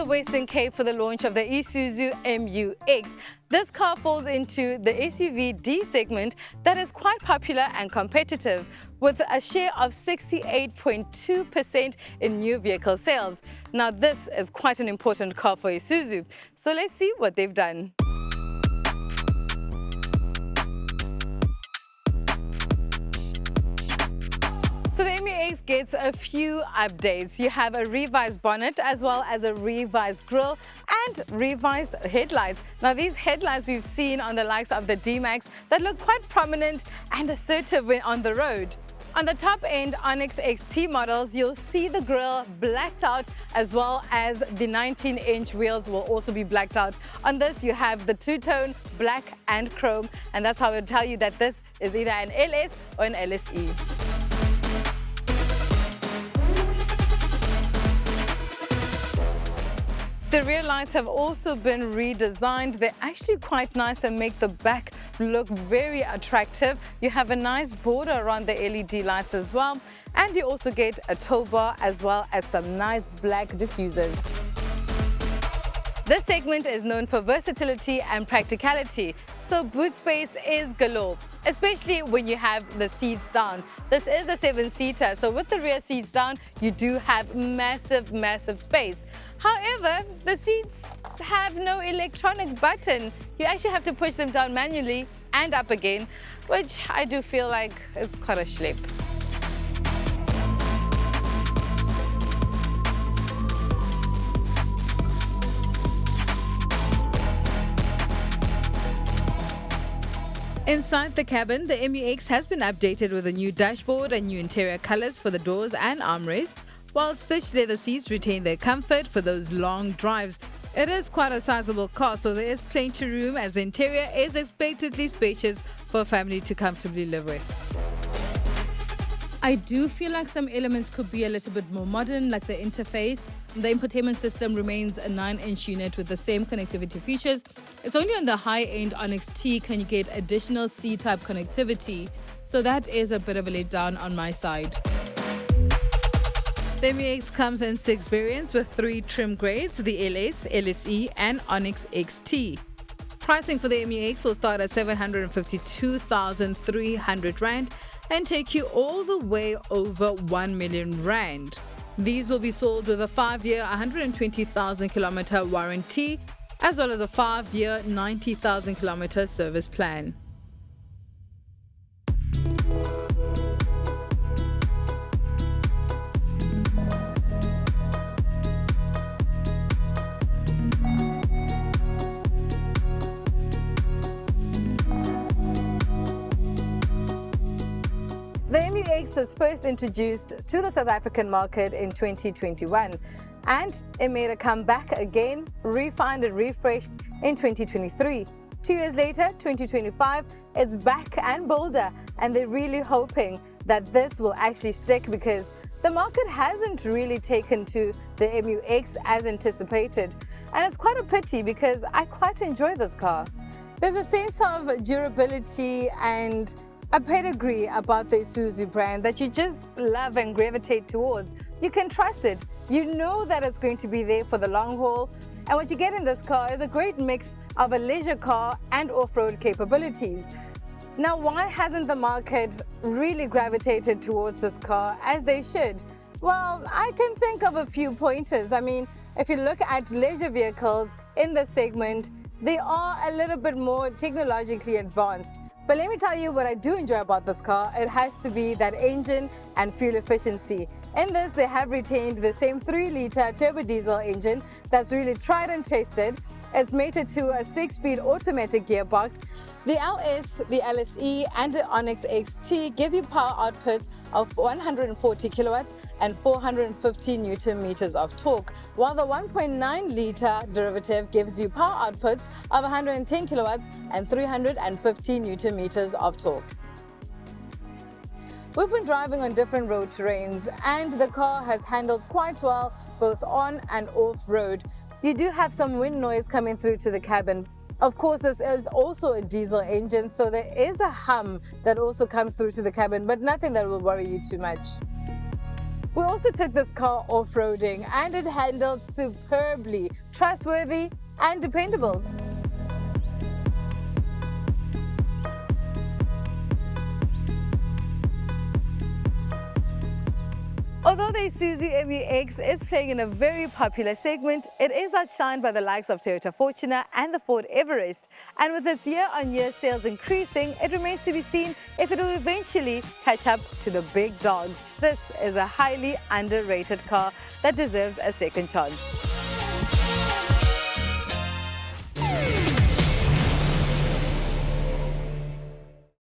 Western Cape for the launch of the Isuzu MU-X. This car falls into the SUV D segment that is quite popular and competitive, with a share of 68.2% in new vehicle sales. Now this is quite an important car for Isuzu, so let's see what they've done. So the MU-X gets a few updates. You have a revised bonnet as well as a revised grille and revised headlights. Now these headlights we've seen on the likes of the D-Max that look quite prominent and assertive when on the road. On the top end Onyx XT models, you'll see the grille blacked out as well as the 19-inch wheels will also be blacked out. On this you have the two-tone black and chrome, and that's how it will tell you that this is either an LS or an LSE. The rear lights have also been redesigned. They're actually quite nice and make the back look very attractive. You have a nice border around the LED lights as well, and you also get a tow bar as well as some nice black diffusers. This segment is known for versatility and practicality, so boot space is galore, especially when you have the seats down. This is a 7-seater, so with the rear seats down, you do have massive space. However, the seats have no electronic button. You actually have to push them down manually and up again, which I do feel like is quite a schlep. Inside the cabin, the MU-X has been updated with a new dashboard and new interior colors for the doors and armrests, while stitched leather seats retain their comfort for those long drives. It is quite a sizable car, so there is plenty of room as the interior is expectedly spacious for a family to comfortably live with. I do feel like some elements could be a little bit more modern, like the interface. The infotainment system remains a 9-inch unit with the same connectivity features. It's only on the high-end Onyx T can you get additional C-type connectivity, so that is a bit of a letdown on my side. The MU-X comes in 6 variants with 3 trim grades, the LS, LSE and Onyx XT. Pricing for the MU-X will start at 752,300 Rand and take you all the way over 1 million Rand. These will be sold with a 5-year 120,000 kilometer warranty as well as a 5-year 90,000 kilometer service plan. The MU-X was first introduced to the South African market in 2021 and it made a comeback again, refined and refreshed in 2023. 2 years later, 2025, it's back and bolder, and they're really hoping that this will actually stick because the market hasn't really taken to the MU-X as anticipated, and it's quite a pity because I quite enjoy this car. There's a sense of durability and a pedigree about the Isuzu brand that you just love and gravitate towards. You can trust it. You know that it's going to be there for the long haul. And what you get in this car is a great mix of a leisure car and off-road capabilities. Now, why hasn't the market really gravitated towards this car as they should? Well, I can think of a few pointers. I mean, if you look at leisure vehicles in this segment, they are a little bit more technologically advanced. But let me tell you what I do enjoy about this car. It has to be that engine and fuel efficiency. In this, they have retained the same 3-liter turbo diesel engine that's really tried and tested. It's mated to a 6-speed automatic gearbox. The LS, the LSE and the Onyx XT give you power outputs of 140 kilowatts and 450 newton meters of torque, while the 1.9-liter derivative gives you power outputs of 110 kilowatts and 350 newton meters of torque. We've been driving on different road terrains and the car has handled quite well both on and off road. You do have some wind noise coming through to the cabin. Of course, this is also a diesel engine, so there is a hum that also comes through to the cabin, but nothing that will worry you too much. We also took this car off-roading and it handled superbly, trustworthy and dependable. Although the Isuzu MU-X is playing in a very popular segment, it is outshined by the likes of Toyota Fortuner and the Ford Everest. And with its year-on-year sales increasing, it remains to be seen if it will eventually catch up to the big dogs. This is a highly underrated car that deserves a second chance.